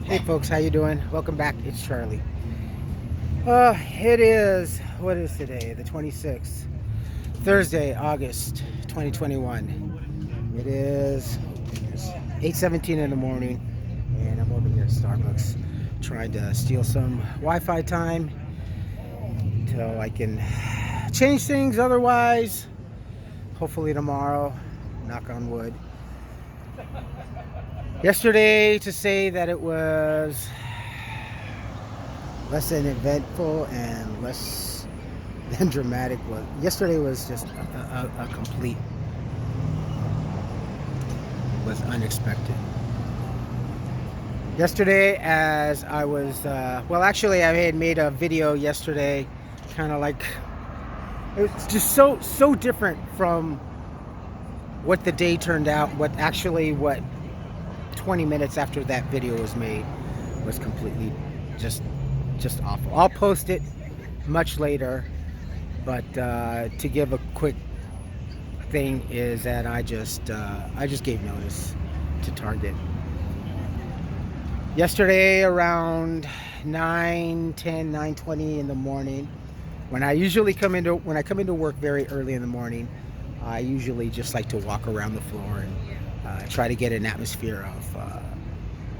Hey folks, how you doing? Welcome back. It's Charlie. What is today? The 26th. Thursday, August 2021. It is 8:17 in the morning, and I'm over here at Starbucks trying to steal some Wi-Fi time till I can change things. Otherwise, hopefully tomorrow, knock on wood. Yesterday, to say that it was less than eventful and less than dramatic was yesterday was just a complete was unexpected. Yesterday, as I was actually I had made a video yesterday, kind of like it was just so different from what the day turned out. What 20 minutes after that video was made was completely just awful. I'll post it much later, but to give a quick thing is that I just gave notice to Target yesterday around 9:10, 9:20 in the morning. When I come into work very early in the morning, I usually just like to walk around the floor and try to get an atmosphere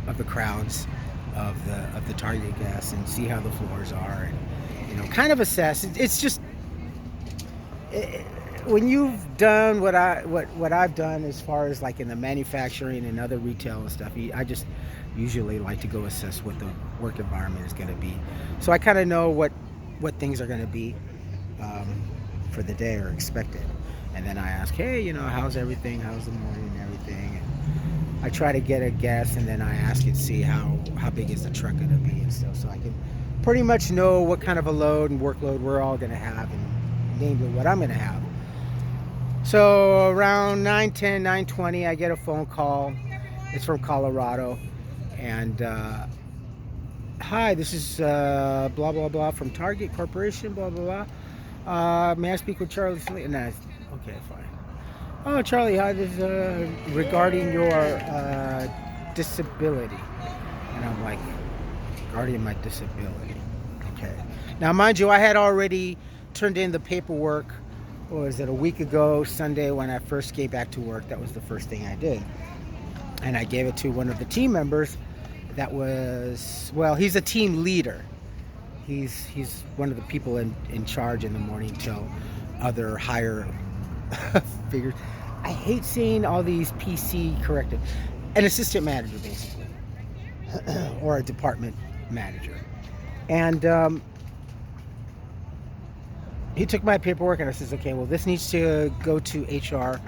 of the crowds of the Target guests and see how the floors are, and kind of assess. It's just when you've done what I've done as far as like in the manufacturing and other retail and stuff, I just usually like to go assess what the work environment is going to be, so I kind of know what things are going to be for the day or expected. And then I ask, hey, how's everything? How's the morning and everything? And I try to get a guess, and then I ask it, see how big is the truck going to be and stuff, so I can pretty much know what kind of a load and workload we're all going to have, and namely what I'm going to have. So around 9:10, 9:20, I get a phone call. It's from Colorado, and hi, this is blah blah blah from Target Corporation, blah blah blah. May I speak with Charlie Salinas? Okay, fine. Oh, Charlie, hi, this is regarding your disability. And I'm like, regarding my disability. Okay. Now, mind you, I had already turned in the paperwork, what was it, a week ago, Sunday, when I first came back to work. That was the first thing I did. And I gave it to one of the team members that was, well, he's a team leader. He's one of the people in charge in the morning till other higher figures. I hate seeing all these PC corrected. An assistant manager, basically, or a department manager. And he took my paperwork, and I says, okay, well, this needs to go to HR,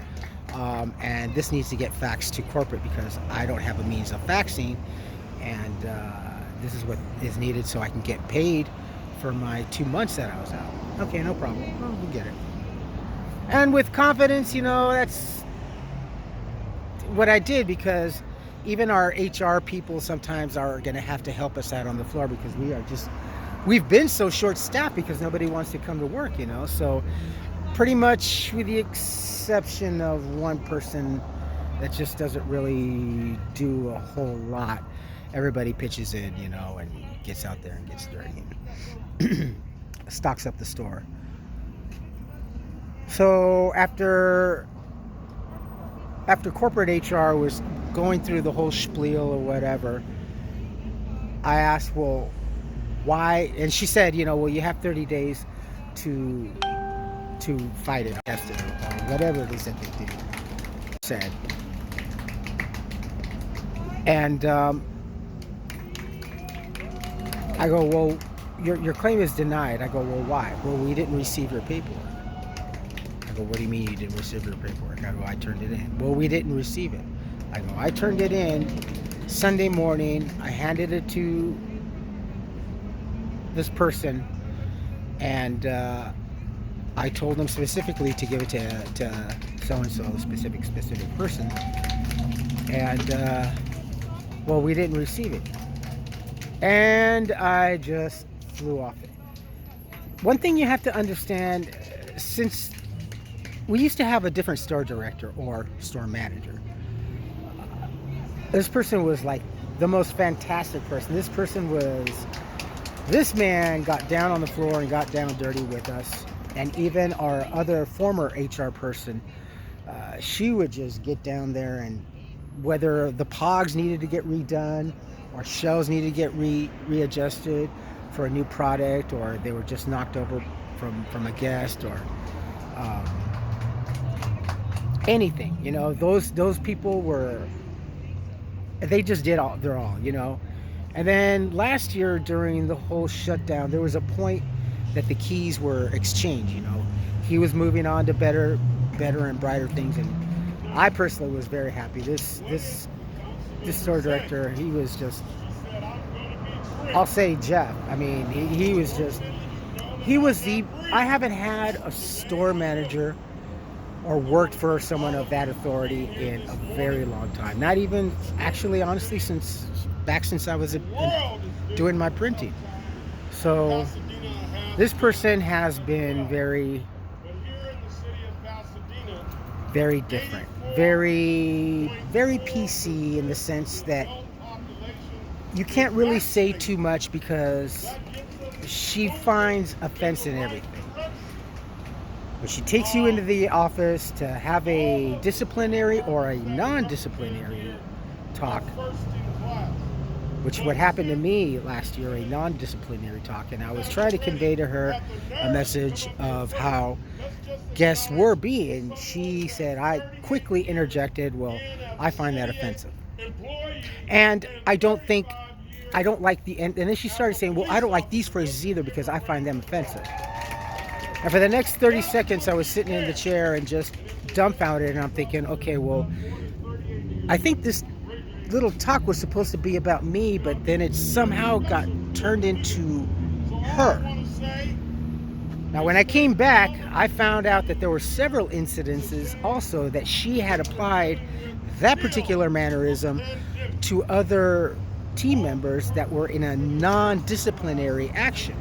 and this needs to get faxed to corporate because I don't have a means of faxing, and this is what is needed so I can get paid for my 2 months that I was out. Okay, no problem. Well, we'll get it. And with confidence, that's what I did, because even our HR people sometimes are going to have to help us out on the floor because we've been so short-staffed because nobody wants to come to work, So pretty much with the exception of one person that just doesn't really do a whole lot, everybody pitches in, and gets out there and gets dirty and stocks up the store. So after corporate HR was going through the whole spiel or whatever, I asked, well, why? And she said, well, you have 30 days to fight it, test it, or whatever it is that they do. Said, and I go, well, your claim is denied. I go, well, why? Well, we didn't receive your paperwork. I go, what do you mean you didn't receive your paperwork? I go, I turned it in. Well, we didn't receive it. I go, I turned it in Sunday morning. I handed it to this person, and I told them specifically to give it to so-and-so, a specific person. And, well, we didn't receive it. And I just flew off it. One thing you have to understand, since we used to have a different store director or store manager, this person was like the most fantastic person. This man got down on the floor and got down dirty with us. And even our other former HR person, she would just get down there, and whether the pogs needed to get redone or shelves needed to get readjusted for a new product, or they were just knocked over from a guest, or um, anything, those people they just did all. And then last year during the whole shutdown, there was a point that the keys were exchanged. He was moving on to better and brighter things, and I personally was very happy. This store director, he was just, I'll say Jeff. I mean, he was I haven't had a store manager or worked for someone of that authority in a very long time. Not even, actually, honestly, since I was doing my printing. So this person has been very, very different, very, very PC, in the sense that you can't really say too much because she finds offense in everything. When she takes you into the office to have a disciplinary or a non-disciplinary talk, which what happened to me last year, a non-disciplinary talk, and I was trying to convey to her a message of how guests were being. She said, I quickly interjected, well, I find that offensive. And I don't like and then she started saying, well, I don't like these phrases either because I find them offensive. And for the next 30 seconds, I was sitting in the chair and just dumbfounded, and I'm thinking, okay, well, I think this little talk was supposed to be about me, but then it somehow got turned into her. Now, when I came back, I found out that there were several incidences also that she had applied that particular mannerism to other team members that were in a non-disciplinary action.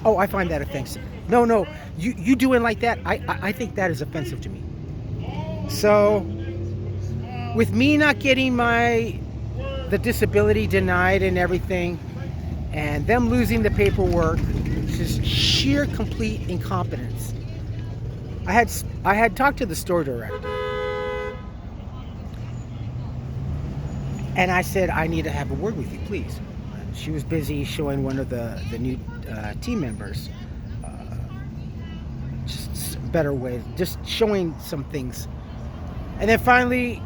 Oh, I find that offensive. No, you doing like that, I think that is offensive to me. So, with me not getting the disability denied and everything, and them losing the paperwork, just sheer complete incompetence. I had talked to the store director, and I said, I need to have a word with you, please. She was busy showing one of the new team members just better ways, just showing some things. And then finally,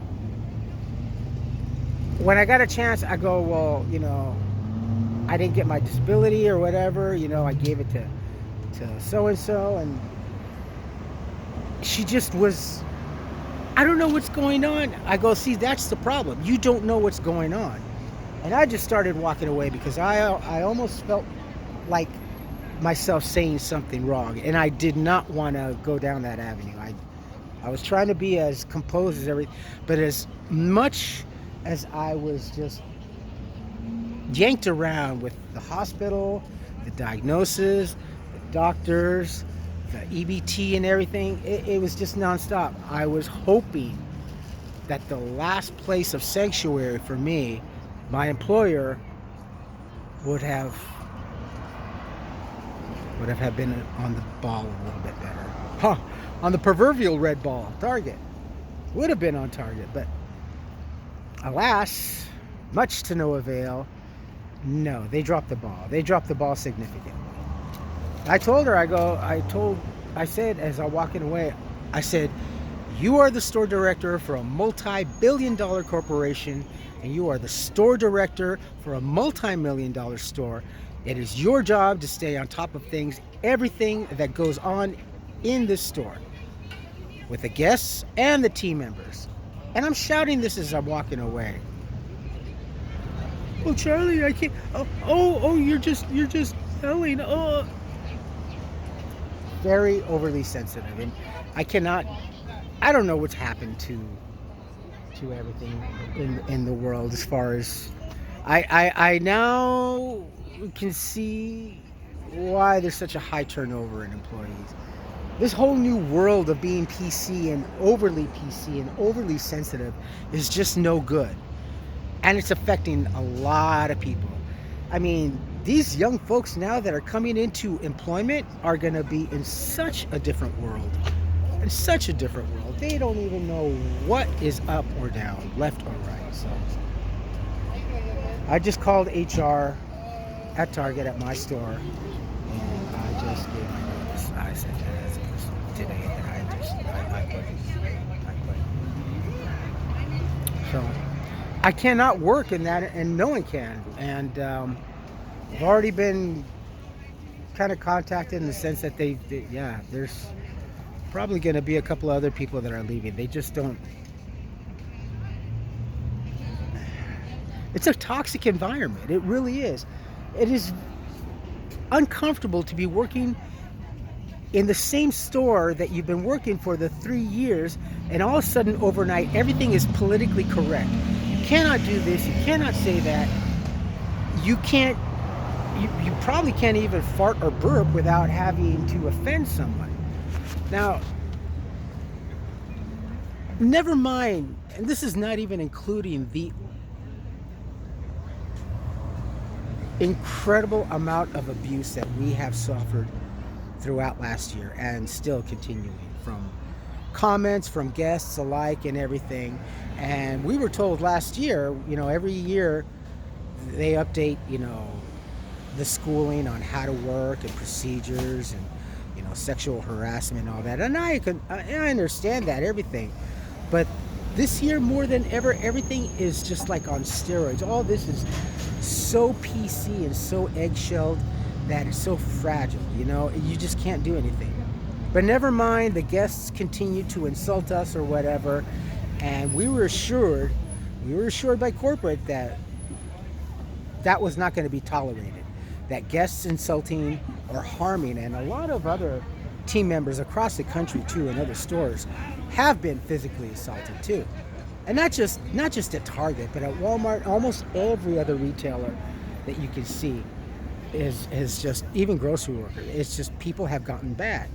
when I got a chance, I go, well, I didn't get my disability or whatever, I gave it to so-and-so, and she just was, I don't know what's going on. I go, see, that's the problem. You don't know what's going on. And I just started walking away because I almost felt like myself saying something wrong, and I did not want to go down that avenue. I was trying to be as composed as everything, but as much as I was just yanked around with the hospital, the diagnosis, the doctors, the EBT and everything, it was just nonstop. I was hoping that the last place of sanctuary for me, my employer, would have been on the ball a little bit better. On the proverbial red ball, target. Would have been on target, but alas, much to no avail. No, they dropped the ball. They dropped the ball significantly. I told her, I said as I was walking away, I said, you are the store director for a multi-billion-dollar corporation, and you are the store director for a multi-million-dollar store. It is your job to stay on top of things, everything that goes on in this store, with the guests and the team members. And I'm shouting this as I'm walking away. Oh, Charlie, I can't. Oh, you're just yelling. Oh, very overly sensitive, and I don't know what's happened to everything in the world as far as I now can see why there's such a high turnover in employees. This whole new world of being PC and overly sensitive is just no good. and it's affecting a lot of people. I mean, these young folks now that are coming into employment are going to be in such a different world. In such a different world. They don't even know what is up or down, left or right. So I just called HR at Target at my store, and I just gave my notice. I said today that I quit. I quit. So I cannot work in that, and no one can. And I've already been kind of contacted in the sense that yeah, there's probably going to be a couple of other people that are leaving. They just don't. It's a toxic environment. It really is. It is uncomfortable to be working in the same store that you've been working for the 3 years, and all of a sudden overnight everything is politically correct. You cannot do this, you cannot say that. You can't you probably can't even fart or burp without having to offend someone. Now, never mind, and this is not even including the incredible amount of abuse that we have suffered throughout last year and still continuing, from comments from guests alike and everything. And we were told last year, every year they update, the schooling on how to work and procedures and, sexual harassment and all that. And I understand that, everything. But this year, more than ever, everything is just like on steroids. All this is so PC and so eggshelled that it's so fragile, you just can't do anything. But never mind, the guests continue to insult us or whatever, and we were assured by corporate that was not going to be tolerated. That guests insulting or harming, and a lot of other team members across the country too, in other stores, have been physically assaulted too. And not just at Target, but at Walmart, almost every other retailer that you can see is just, even grocery workers, it's just, people have gotten bad.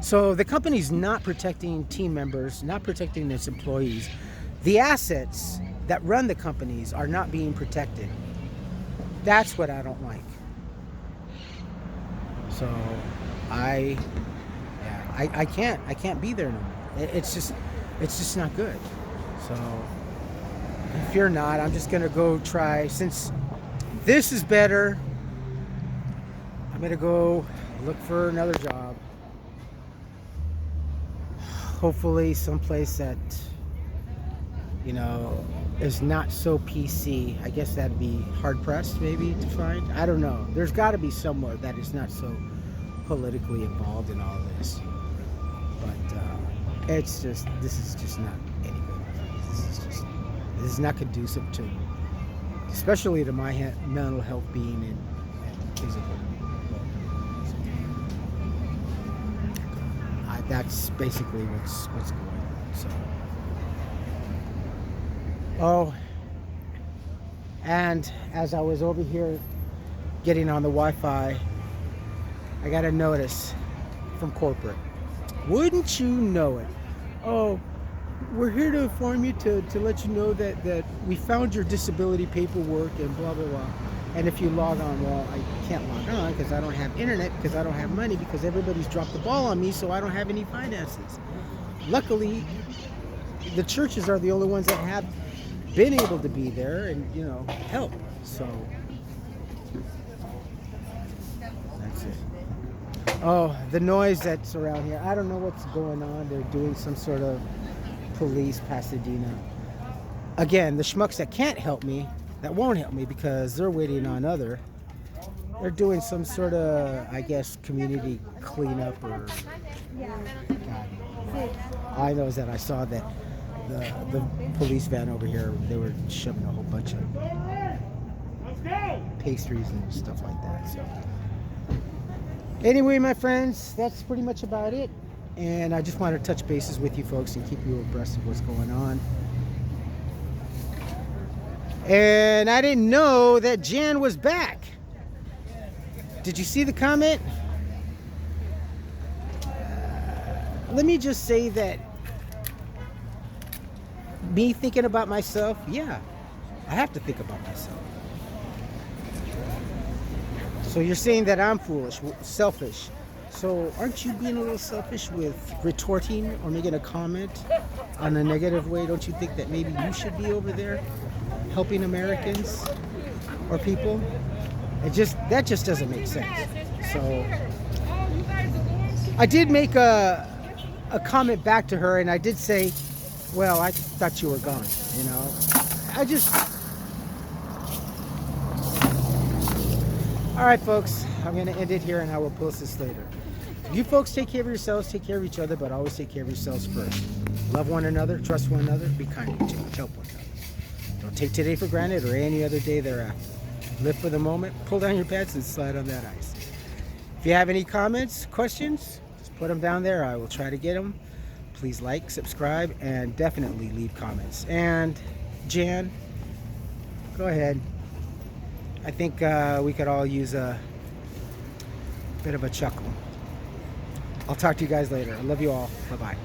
So the company's not protecting team members, not protecting its employees. The assets that run the companies are not being protected. That's what I don't like. So I can't be there no more. It's just not good. So fear not, I'm just gonna go try, since this is better, I'm gonna go look for another job. Hopefully someplace that, is not so PC. I guess that'd be hard pressed maybe to find. I don't know. There's gotta be somewhere that is not so politically involved in all this. But this is just not any good. This is not conducive to, especially to my mental health being and physical. That's basically what's going on. So, and as I was over here getting on the Wi-Fi, I got a notice from corporate. Wouldn't you know it? Oh, we're here to inform you to let you know that we found your disability paperwork and blah blah blah. And if you log on, well, I can't log on because I don't have internet, because I don't have money, because everybody's dropped the ball on me, so I don't have any finances. Luckily, the churches are the only ones that have been able to be there and help. So that's it. Oh, the noise that's around here. I don't know what's going on. They're doing some sort of police Pasadena. Again, the schmucks that can't help me, that won't help me because they're waiting on they're doing some sort of, I guess, community cleanup or all I know is that I saw that the police van over here, they were shoving a whole bunch of pastries and stuff like that. So anyway, my friends, that's pretty much about it. And I just want to touch bases with you folks and keep you abreast of what's going on. And I didn't know that Jan was back. Did you see the comment? Let me just say that me thinking about myself, yeah, I have to think about myself. So you're saying that I'm foolish, selfish. So aren't you being a little selfish with retorting or making a comment on a negative way? Don't you think that maybe you should be over there helping Americans or people? That just doesn't make sense. So I did make a comment back to her, and I did say, well, I thought you were gone, you know. I just All right, folks, I'm going to end it here, and I will post this later. You folks take care of yourselves, take care of each other, but always take care of yourselves first. Love one another, trust one another, be kind to each other, help one another. Don't take today for granted or any other day thereafter. Live for the moment, pull down your pants, and slide on that ice. If you have any comments, questions, just put them down there. I will try to get them. Please like, subscribe, and definitely leave comments. And Jan, go ahead. I think we could all use a bit of a chuckle. I'll talk to you guys later. I love you all. Bye-bye.